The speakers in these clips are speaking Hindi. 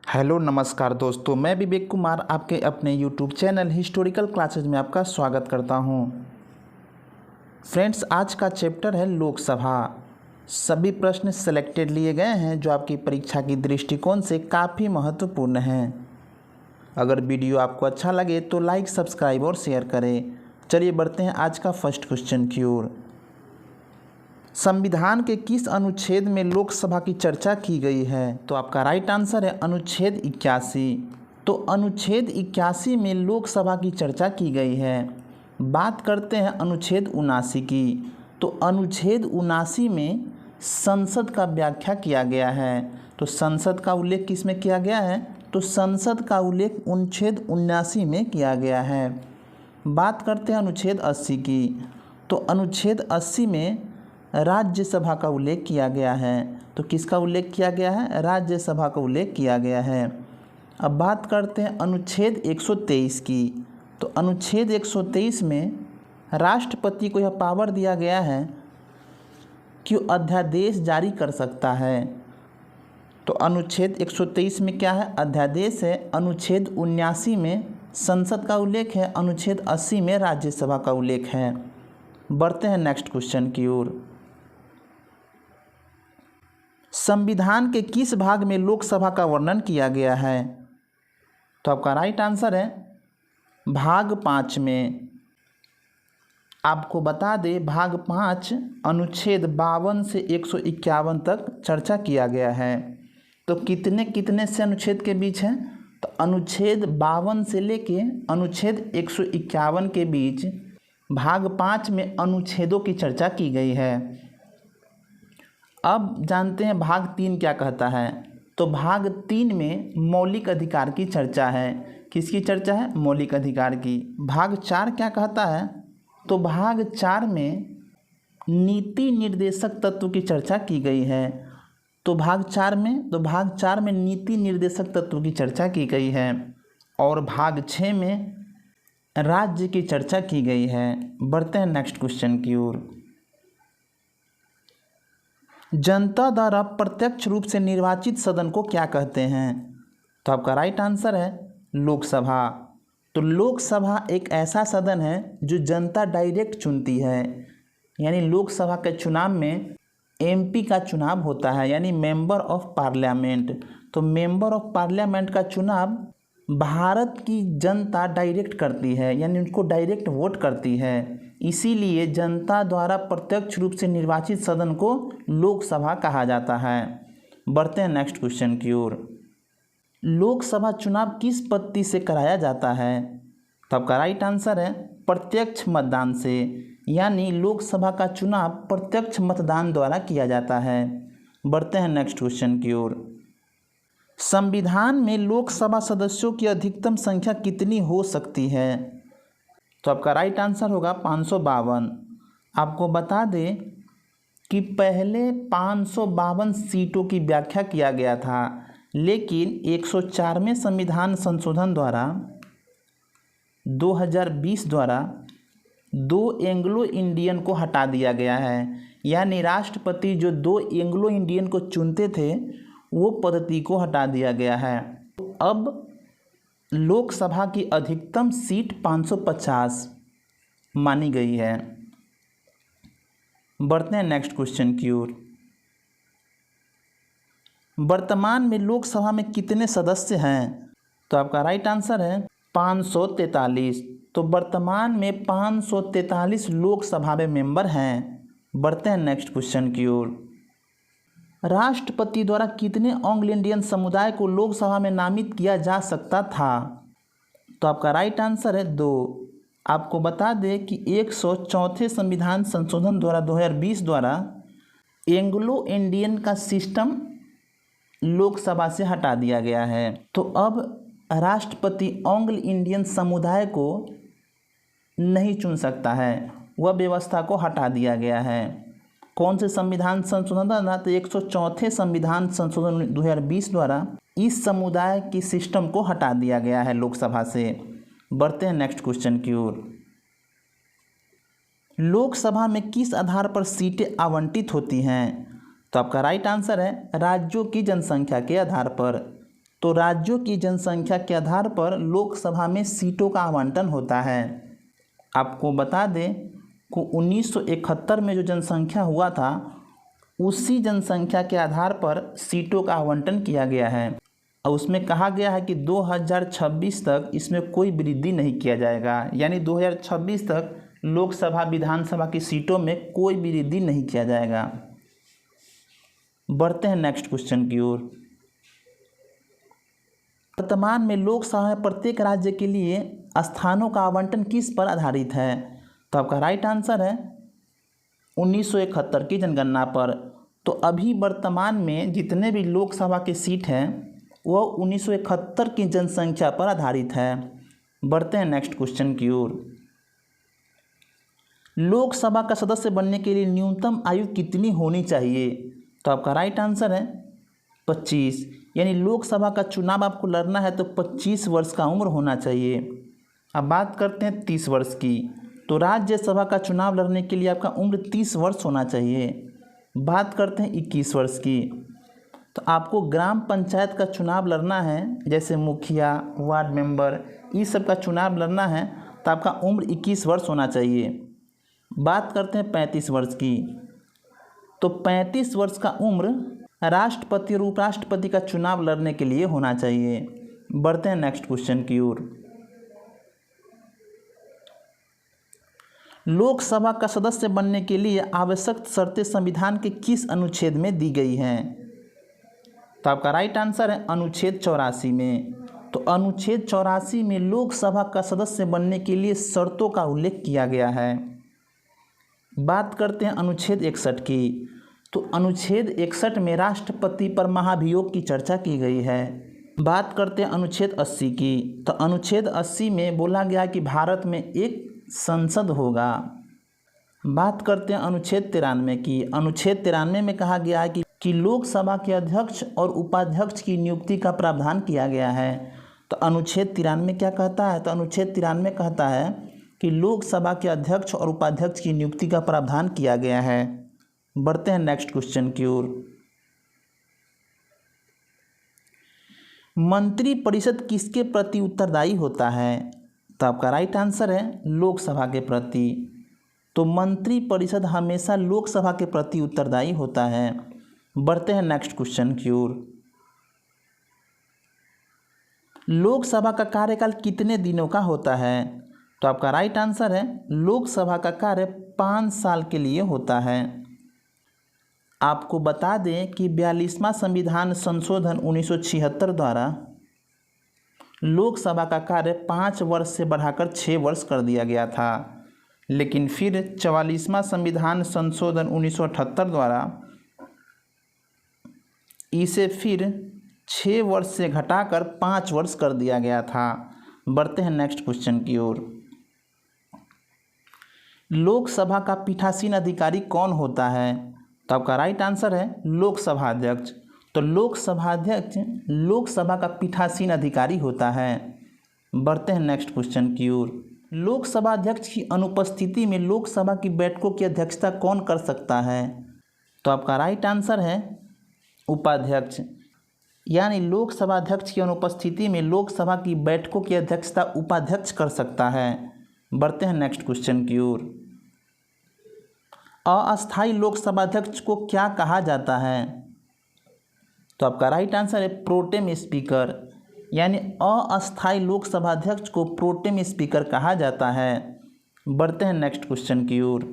हेलो नमस्कार दोस्तों, मैं विवेक कुमार आपके अपने यूट्यूब चैनल हिस्टोरिकल क्लासेज में आपका स्वागत करता हूं। फ्रेंड्स, आज का चैप्टर है लोकसभा। सभी प्रश्न सेलेक्टेड लिए गए हैं जो आपकी परीक्षा की दृष्टिकोण से काफ़ी महत्वपूर्ण हैं। अगर वीडियो आपको अच्छा लगे तो लाइक, सब्सक्राइब और शेयर करें। चलिए बढ़ते हैं आज का फर्स्ट क्वेश्चन की ओर। संविधान के किस अनुच्छेद में लोकसभा की चर्चा की गई है? तो आपका राइट आंसर है अनुच्छेद 81। तो अनुच्छेद 81 में लोकसभा की चर्चा की गई है। बात करते हैं अनुच्छेद 79 की। तो अनुच्छेद 79 में संसद का व्याख्या किया गया है। तो संसद का उल्लेख किस में किया गया है? तो संसद का उल्लेख अनुच्छेद 79 में किया गया है। बात करते हैं अनुच्छेद 80 की। तो अनुच्छेद 80 में राज्यसभा का उल्लेख किया गया है। तो किसका उल्लेख किया गया है? राज्यसभा का उल्लेख किया गया है। अब बात करते हैं अनुच्छेद 123 की। तो अनुच्छेद 123 में राष्ट्रपति को यह पावर दिया गया है कि वो अध्यादेश जारी कर सकता है। तो अनुच्छेद 123 में क्या है? अध्यादेश है। अनुच्छेद 79 में संसद का उल्लेख है। अनुच्छेद 80 में राज्यसभा का उल्लेख है। बढ़ते हैं नेक्स्ट क्वेश्चन की ओर। संविधान के किस भाग में लोकसभा का वर्णन किया गया है? तो आपका राइट आंसर है भाग 5 में। आपको बता दें, भाग 5 अनुच्छेद 52 से 151 तक चर्चा किया गया है। तो कितने कितने से अनुच्छेद के बीच है? तो अनुच्छेद 52 से लेके अनुच्छेद 151 के बीच भाग 5 में अनुच्छेदों की चर्चा की गई है। अब जानते हैं भाग 3 क्या कहता है। तो भाग 3 में मौलिक अधिकार की चर्चा है। किसकी चर्चा है? मौलिक अधिकार की। भाग 4 क्या कहता है? तो भाग 4 में नीति निर्देशक तत्व की चर्चा की गई है। तो भाग 4 में नीति निर्देशक तत्व की चर्चा की गई है। और भाग 6 में राज्य की चर्चा की गई है। बढ़ते हैं नेक्स्ट क्वेश्चन की ओर। जनता द्वारा प्रत्यक्ष रूप से निर्वाचित सदन को क्या कहते हैं? तो आपका राइट आंसर है लोकसभा। तो लोकसभा एक ऐसा सदन है जो जनता डायरेक्ट चुनती है। यानी लोकसभा के चुनाव में एमपी का चुनाव होता है, यानी मेंबर ऑफ पार्लियामेंट। तो मेंबर ऑफ पार्लियामेंट का चुनाव भारत की जनता डायरेक्ट करती है, यानी उनको डायरेक्ट वोट करती है। इसीलिए जनता द्वारा प्रत्यक्ष रूप से निर्वाचित सदन को लोकसभा कहा जाता है। बढ़ते हैं नेक्स्ट क्वेश्चन की ओर। लोकसभा चुनाव किस पद्धति से कराया जाता है? तो आपका राइट आंसर है प्रत्यक्ष मतदान से। यानी लोकसभा का चुनाव प्रत्यक्ष मतदान द्वारा किया जाता है। बढ़ते हैं नेक्स्ट क्वेश्चन की ओर। संविधान में लोकसभा सदस्यों की अधिकतम संख्या कितनी हो सकती है? तो आपका राइट आंसर होगा 552। आपको बता दें कि पहले 552 सीटों की व्याख्या किया गया था, लेकिन 104वें संविधान संशोधन द्वारा 2020 द्वारा 2 एंग्लो इंडियन को हटा दिया गया है। यानी राष्ट्रपति जो 2 एंग्लो इंडियन को चुनते थे वो पद्धति को हटा दिया गया है। अब लोकसभा की अधिकतम सीट 550 मानी गई है। बढ़ते हैं नेक्स्ट क्वेश्चन की ओर। वर्तमान में लोकसभा में कितने सदस्य हैं? तो आपका राइट आंसर है 543। तो वर्तमान में 543 लोकसभा में मेंबर हैं। बढ़ते हैं नेक्स्ट क्वेश्चन की ओर। राष्ट्रपति द्वारा कितने एंग्लो इंडियन समुदाय को लोकसभा में नामित किया जा सकता था? तो आपका राइट आंसर है 2। आपको बता दें कि 104वें संविधान संशोधन द्वारा 2020 द्वारा एंग्लो इंडियन का सिस्टम लोकसभा से हटा दिया गया है। तो अब राष्ट्रपति एंग्लो इंडियन समुदाय को नहीं चुन सकता है, वह व्यवस्था को हटा दिया गया है। कौन से संविधान संशोधन द्वारा? तो 104वें संविधान संशोधन 2020 द्वारा इस समुदाय की सिस्टम को हटा दिया गया है लोकसभा से। बढ़ते हैं नेक्स्ट क्वेश्चन की ओर। लोकसभा में किस आधार पर सीटें आवंटित होती हैं? तो आपका राइट आंसर है राज्यों की जनसंख्या के आधार पर। तो राज्यों की जनसंख्या के आधार पर लोकसभा में सीटों का आवंटन होता है। आपको बता दें कि 1971 में जो जनसंख्या हुआ था उसी जनसंख्या के आधार पर सीटों का आवंटन किया गया है और उसमें कहा गया है कि 2026 तक इसमें कोई वृद्धि नहीं किया जाएगा, यानी 2026 तक लोकसभा विधानसभा की सीटों में कोई वृद्धि नहीं किया जाएगा। बढ़ते हैं नेक्स्ट क्वेश्चन की ओर। वर्तमान में लोकसभा में प्रत्येक राज्य के लिए स्थानों का आवंटन किस पर आधारित है? तो आपका राइट आंसर है 1971 की जनगणना पर। तो अभी वर्तमान में जितने भी लोकसभा की सीट हैं वह 1971 की जनसंख्या पर आधारित है। बढ़ते हैं नेक्स्ट क्वेश्चन की ओर। लोकसभा का सदस्य बनने के लिए न्यूनतम आयु कितनी होनी चाहिए? तो आपका राइट आंसर है 25, यानी लोकसभा का चुनाव आपको लड़ना है तो 25 वर्ष का उम्र होना चाहिए। अब बात करते हैं 30 वर्ष की। तो राज्यसभा का चुनाव लड़ने के लिए आपका उम्र 30 वर्ष होना चाहिए। बात करते हैं 21 वर्ष की। तो आपको ग्राम पंचायत का चुनाव लड़ना है, जैसे मुखिया, वार्ड मेंबर, इस सब का चुनाव लड़ना है तो आपका उम्र 21 वर्ष होना चाहिए। बात करते हैं 35 वर्ष की। तो 35 वर्ष का उम्र राष्ट्रपति और उपराष्ट्रपति का चुनाव लड़ने के लिए होना चाहिए। बढ़ते हैं नेक्स्ट क्वेश्चन की ओर। लोकसभा का सदस्य बनने के लिए आवश्यक शर्तें संविधान के किस अनुच्छेद में दी गई हैं? तो आपका राइट आंसर है अनुच्छेद 84 में। तो अनुच्छेद 84 में लोकसभा का सदस्य बनने के लिए शर्तों का उल्लेख किया गया है। बात करते हैं अनुच्छेद 61 की। तो अनुच्छेद 61 में राष्ट्रपति पर महाभियोग की चर्चा की गई है। बात करते हैं अनुच्छेद 80 की। तो अनुच्छेद 80 में बोला गया कि भारत में एक संसद होगा। बात करते हैं अनुच्छेद 93 की। अनुच्छेद 93 में कहा गया है कि लोकसभा के अध्यक्ष और उपाध्यक्ष की नियुक्ति का प्रावधान किया गया है। तो अनुच्छेद 93 क्या कहता है? तो अनुच्छेद 93 कहता है कि लोकसभा के अध्यक्ष और उपाध्यक्ष की नियुक्ति का प्रावधान किया गया है। बढ़ते हैं नेक्स्ट क्वेश्चन की ओर। मंत्री परिषद किसके प्रति उत्तरदायी होता है? तो आपका राइट आंसर है लोकसभा के प्रति। तो मंत्री परिषद हमेशा लोकसभा के प्रति उत्तरदायी होता है। बढ़ते हैं नेक्स्ट क्वेश्चन की ओर। लोकसभा का कार्यकाल कितने दिनों का होता है? तो आपका राइट आंसर है लोकसभा का कार्य 5 साल के लिए होता है। आपको बता दें कि 42वां संविधान संशोधन 1976 द्वारा लोकसभा का कार्य 5 वर्ष से बढ़ाकर 6 वर्ष कर दिया गया था, लेकिन फिर 44वां संविधान संशोधन 1978 द्वारा इसे फिर 6 वर्ष से घटाकर 5 वर्ष कर दिया गया था। बढ़ते हैं नेक्स्ट क्वेश्चन की ओर। लोकसभा का पीठासीन अधिकारी कौन होता है? तो आपका राइट आंसर है लोकसभा अध्यक्ष। तो लोकसभा अध्यक्ष लोकसभा का पीठासीन अधिकारी होता है। बढ़ते हैं नेक्स्ट क्वेश्चन की ओर। लोकसभा अध्यक्ष की अनुपस्थिति में लोकसभा की बैठकों की अध्यक्षता कौन कर सकता है? तो आपका राइट आंसर है उपाध्यक्ष, यानी लोकसभा अध्यक्ष की अनुपस्थिति में लोकसभा की बैठकों की अध्यक्षता उपाध्यक्ष कर सकता है। बढ़ते हैं नेक्स्ट क्वेश्चन की ओर। अस्थायी लोकसभा अध्यक्ष को क्या कहा जाता है? तो आपका राइट आंसर है प्रोटेम स्पीकर, यानी अस्थायी लोकसभा अध्यक्ष को प्रोटेम स्पीकर कहा जाता है। बढ़ते हैं नेक्स्ट क्वेश्चन की ओर।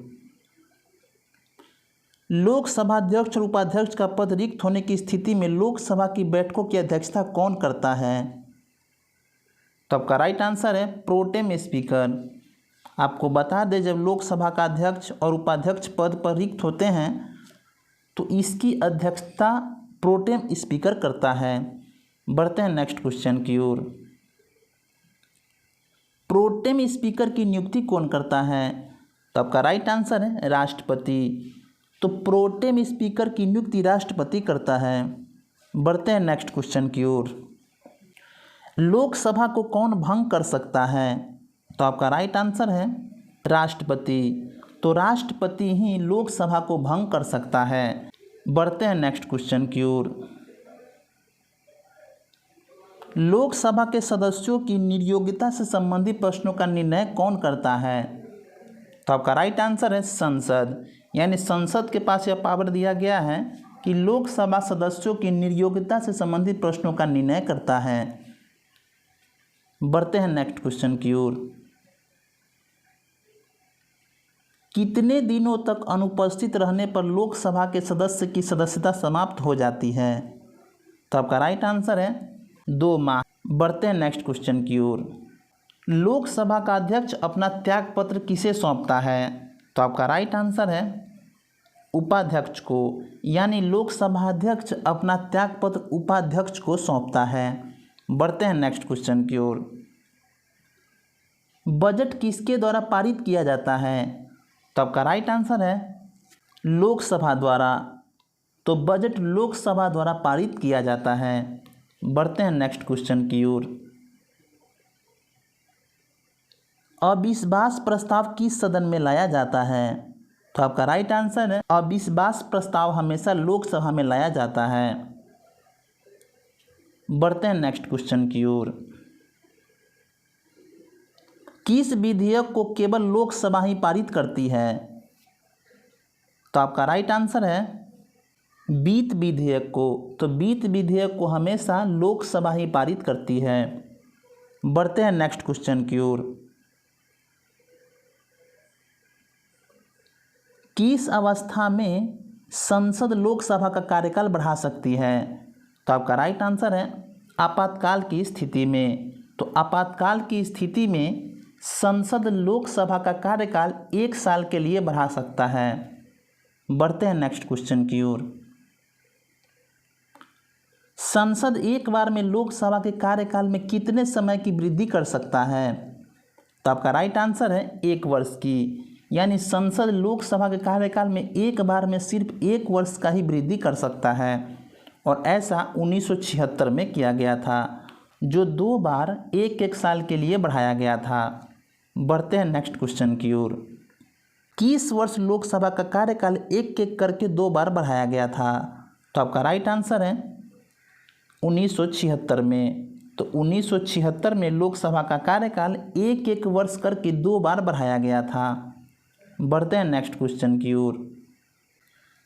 लोकसभा अध्यक्ष और उपाध्यक्ष का पद रिक्त होने की स्थिति में लोकसभा की बैठकों की अध्यक्षता कौन करता है? तो आपका राइट आंसर है प्रोटेम स्पीकर। आपको बता दें जब लोकसभा का अध्यक्ष और उपाध्यक्ष पद पर रिक्त होते हैं तो इसकी अध्यक्षता प्रोटेम स्पीकर करता है। बढ़ते हैं नेक्स्ट क्वेश्चन की ओर। प्रोटेम स्पीकर की नियुक्ति कौन करता है? तो आपका राइट आंसर है राष्ट्रपति। तो प्रोटेम स्पीकर की नियुक्ति राष्ट्रपति करता है। बढ़ते हैं नेक्स्ट क्वेश्चन की ओर। लोकसभा को कौन भंग कर सकता है? तो आपका राइट आंसर है राष्ट्रपति। तो राष्ट्रपति ही लोकसभा को भंग कर सकता है। बढ़ते हैं नेक्स्ट क्वेश्चन की ओर। लोकसभा के सदस्यों की नियोक्ता से संबंधित प्रश्नों का निर्णय कौन करता है? तो आपका राइट आंसर है संसद। यानी संसद के पास यह पावर दिया गया है कि लोकसभा सदस्यों की नियोक्ता से संबंधित प्रश्नों का निर्णय करता है। बढ़ते हैं नेक्स्ट क्वेश्चन की ओर। कितने दिनों तक अनुपस्थित रहने पर लोकसभा के सदस्य की सदस्यता समाप्त हो जाती है? तो आपका राइट आंसर है 2 माह। बढ़ते हैं नेक्स्ट क्वेश्चन की ओर। लोकसभा का अध्यक्ष अपना त्यागपत्र किसे सौंपता है? तो आपका राइट आंसर है उपाध्यक्ष को। यानी लोकसभा अध्यक्ष अपना त्यागपत्र उपाध्यक्ष को सौंपता है। बढ़ते हैं नेक्स्ट क्वेश्चन की ओर। बजट किसके द्वारा पारित किया जाता है? तो आपका राइट आंसर है लोकसभा द्वारा। तो बजट लोकसभा द्वारा पारित किया जाता है। बढ़ते हैं नेक्स्ट क्वेश्चन की ओर। अविश्वास प्रस्ताव किस सदन में लाया जाता है? तो आपका राइट आंसर है अविश्वास प्रस्ताव हमेशा लोकसभा में लाया जाता है। बढ़ते हैं नेक्स्ट क्वेश्चन की ओर। किस विधेयक को केवल लोकसभा ही पारित करती है? तो आपका राइट आंसर है वित्त विधेयक को। तो वित्त विधेयक को हमेशा लोकसभा ही पारित करती है। बढ़ते हैं नेक्स्ट क्वेश्चन की ओर। किस अवस्था में संसद लोकसभा का कार्यकाल बढ़ा सकती है? तो आपका राइट आंसर है आपातकाल की स्थिति में। तो आपातकाल की स्थिति में संसद लोकसभा का कार्यकाल 1 साल के लिए बढ़ा सकता है। बढ़ते हैं नेक्स्ट क्वेश्चन की ओर। संसद एक बार में लोकसभा के कार्यकाल में कितने समय की वृद्धि कर सकता है? तो आपका राइट आंसर है 1 वर्ष की। यानी संसद लोकसभा के कार्यकाल में एक बार में सिर्फ 1 वर्ष का ही वृद्धि कर सकता है। और ऐसा 1976 में किया गया था, जो 2 बार 1-1 साल के लिए बढ़ाया गया था। बढ़ते हैं नेक्स्ट क्वेश्चन की ओर। किस वर्ष लोकसभा का कार्यकाल 1-1 करके 2 बार बढ़ाया गया था? तो आपका राइट आंसर है 1976 में। तो 1976 में लोकसभा का कार्यकाल 1-1 वर्ष करके 2 बार बढ़ाया गया था। बढ़ते हैं नेक्स्ट क्वेश्चन की ओर।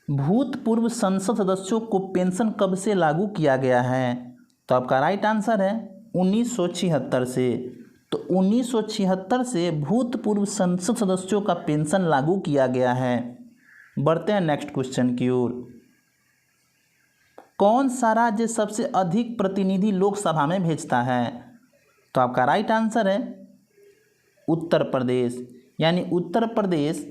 भूतपूर्व संसद सदस्यों को पेंशन कब से लागू किया गया है? तो आपका राइट आंसर है 1976 से। तो 1976 से भूतपूर्व संसद सदस्यों का पेंशन लागू किया गया है। बढ़ते हैं नेक्स्ट क्वेश्चन की ओर। कौन सा राज्य सबसे अधिक प्रतिनिधि लोकसभा में भेजता है? तो आपका राइट आंसर है उत्तर प्रदेश। यानी उत्तर प्रदेश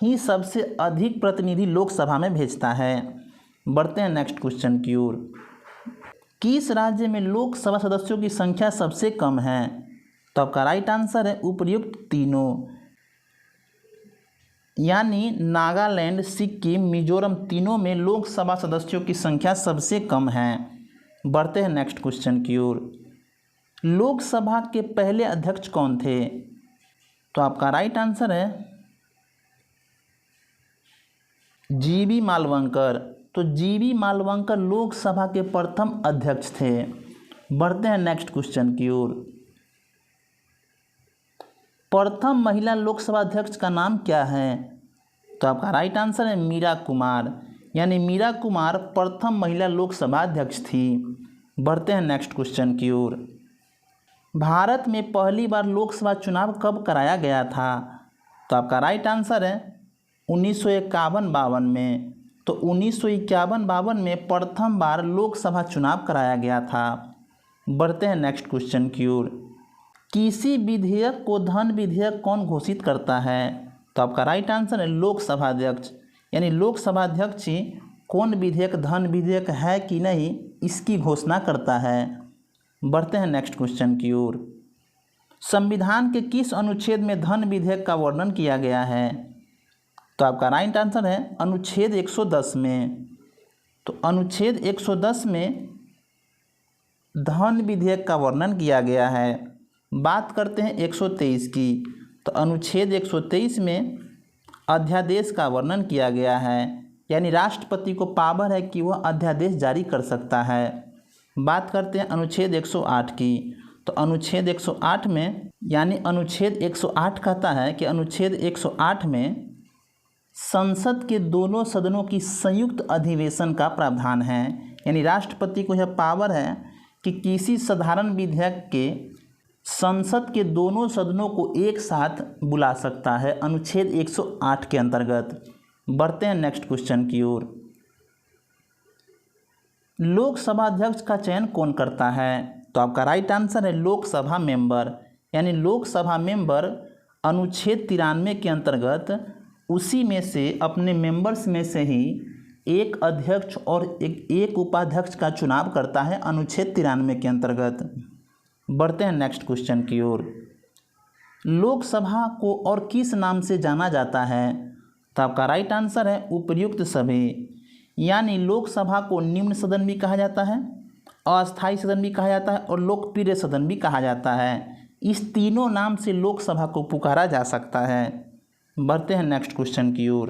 ही सबसे अधिक प्रतिनिधि लोकसभा में भेजता है। बढ़ते हैं नेक्स्ट क्वेश्चन की ओर। किस राज्य में लोकसभा सदस्यों की संख्या सबसे कम है? तो आपका राइट आंसर है उपर्युक्त तीनों। यानी नागालैंड, सिक्किम, मिजोरम तीनों में लोकसभा सदस्यों की संख्या सबसे कम है। बढ़ते हैं नेक्स्ट क्वेश्चन की ओर। लोकसभा के पहले अध्यक्ष कौन थे? तो आपका राइट आंसर है जीवी मालवंकर। तो जीवी मालवंकर लोकसभा के प्रथम अध्यक्ष थे। बढ़ते हैं नेक्स्ट क्वेश्चन की ओर। प्रथम महिला लोकसभा अध्यक्ष का नाम क्या है? तो आपका राइट आंसर है मीरा कुमार। यानी मीरा कुमार प्रथम महिला लोकसभा अध्यक्ष थी। बढ़ते हैं नेक्स्ट क्वेश्चन की ओर। भारत में पहली बार लोकसभा चुनाव कब कराया गया था? तो आपका राइट आंसर है 1951-52 में। तो 1951-52 में प्रथम बार लोकसभा चुनाव कराया गया था। बढ़ते हैं नेक्स्ट क्वेश्चन की ओर। किसी विधेयक को धन विधेयक कौन घोषित करता है? तो आपका राइट आंसर है लोकसभा अध्यक्ष। यानी लोकसभा अध्यक्ष ही कौन विधेयक धन विधेयक है कि नहीं इसकी घोषणा करता है। बढ़ते हैं नेक्स्ट क्वेश्चन की ओर। संविधान के किस अनुच्छेद में धन विधेयक का वर्णन किया गया है? तो आपका राइट आंसर है अनुच्छेद 110 में। तो अनुच्छेद 110 में धन विधेयक का वर्णन किया गया है। बात करते हैं 123 की। तो अनुच्छेद 123 में अध्यादेश का वर्णन किया गया है। यानी राष्ट्रपति को पावर है कि वह अध्यादेश जारी कर सकता है। बात करते हैं अनुच्छेद 108 की। तो अनुच्छेद 108 में यानी अनुच्छेद 108 कहता है कि अनुच्छेद 108 में संसद के दोनों सदनों की संयुक्त अधिवेशन का प्रावधान है। यानी राष्ट्रपति को यह पावर है कि किसी साधारण विधेयक के संसद के दोनों सदनों को एक साथ बुला सकता है अनुच्छेद 108 के अंतर्गत। बढ़ते हैं नेक्स्ट क्वेश्चन की ओर। लोकसभा अध्यक्ष का चयन कौन करता है? तो आपका राइट आंसर है लोकसभा मेंबर। यानी लोकसभा मेंबर अनुच्छेद 93 के अंतर्गत उसी में से अपने मेंबर्स में से ही एक अध्यक्ष और एक उपाध्यक्ष का चुनाव करता है अनुच्छेद 93 के अंतर्गत। बढ़ते हैं नेक्स्ट क्वेश्चन की ओर। लोकसभा को और किस नाम से जाना जाता है? तो आपका राइट आंसर है उपर्युक्त सभी। यानी लोकसभा को निम्न सदन भी कहा जाता है, अस्थायी सदन भी कहा जाता है और लोकप्रिय सदन भी कहा जाता है। इस तीनों नाम से लोकसभा को पुकारा जा सकता है। बढ़ते हैं नेक्स्ट क्वेश्चन की ओर।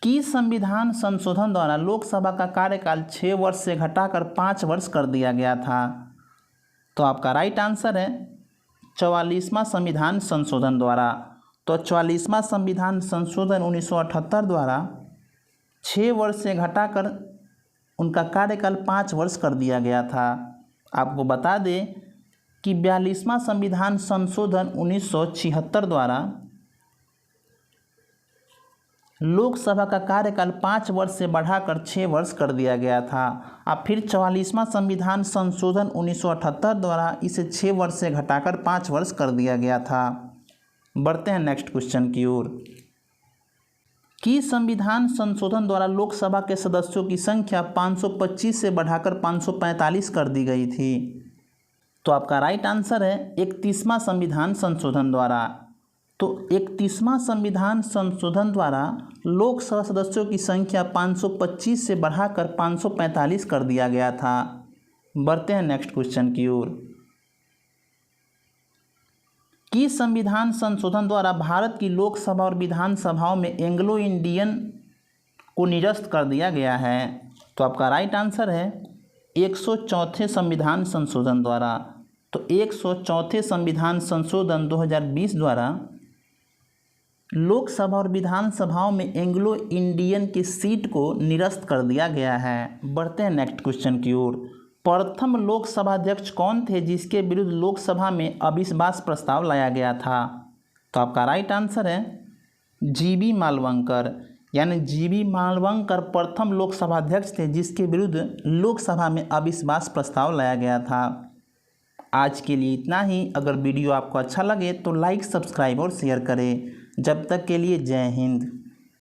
किस संविधान संशोधन द्वारा लोकसभा का कार्यकाल 6 वर्ष से घटाकर 5 वर्ष कर दिया गया था? तो आपका राइट आंसर है 44वां संविधान संशोधन द्वारा। तो 44वां संविधान संशोधन 1978 द्वारा 6 वर्ष से घटाकर उनका कार्यकाल 5 वर्ष कर दिया गया था। आपको बता दें कि 42वां संविधान संशोधन 1976 द्वारा लोकसभा का कार्यकाल 5 वर्ष से बढ़ाकर 6 वर्ष कर दिया गया था। अब फिर 44वां संविधान संशोधन 1978 द्वारा इसे 6 वर्ष से घटाकर 5 वर्ष कर दिया गया था। बढ़ते हैं नेक्स्ट क्वेश्चन की ओर। किस संविधान संशोधन द्वारा लोकसभा के सदस्यों की संख्या 525 से बढ़ाकर 545 कर दी गई थी? तो आपका राइट आंसर है 31वां संविधान संशोधन द्वारा। तो 31वां संविधान संशोधन द्वारा लोकसभा सदस्यों की संख्या 525 से बढ़ाकर 545 कर दिया गया था। बढ़ते हैं नेक्स्ट क्वेश्चन की ओर। किस संविधान संशोधन द्वारा भारत की लोकसभा और विधानसभाओं में एंग्लो इंडियन को निरस्त कर दिया गया है? तो आपका राइट आंसर है 104 संविधान संशोधन द्वारा। तो 104 संविधान संशोधन 2020 द्वारा लोकसभा और विधानसभाओं में एंग्लो इंडियन की सीट को निरस्त कर दिया गया है। बढ़ते हैं नेक्स्ट क्वेश्चन की ओर। प्रथम लोकसभा अध्यक्ष कौन थे जिसके विरुद्ध लोकसभा में अविश्वास प्रस्ताव लाया गया था? तो आपका राइट आंसर है जीबी मालवंकर। यानी जीबी मालवंकर प्रथम लोकसभा अध्यक्ष थे जिसके विरुद्ध लोकसभा में अविश्वास प्रस्ताव लाया गया था। आज के लिए इतना ही। अगर वीडियो आपको अच्छा लगे तो लाइक, सब्सक्राइब और शेयर करें। जब तक के लिए जय हिंद।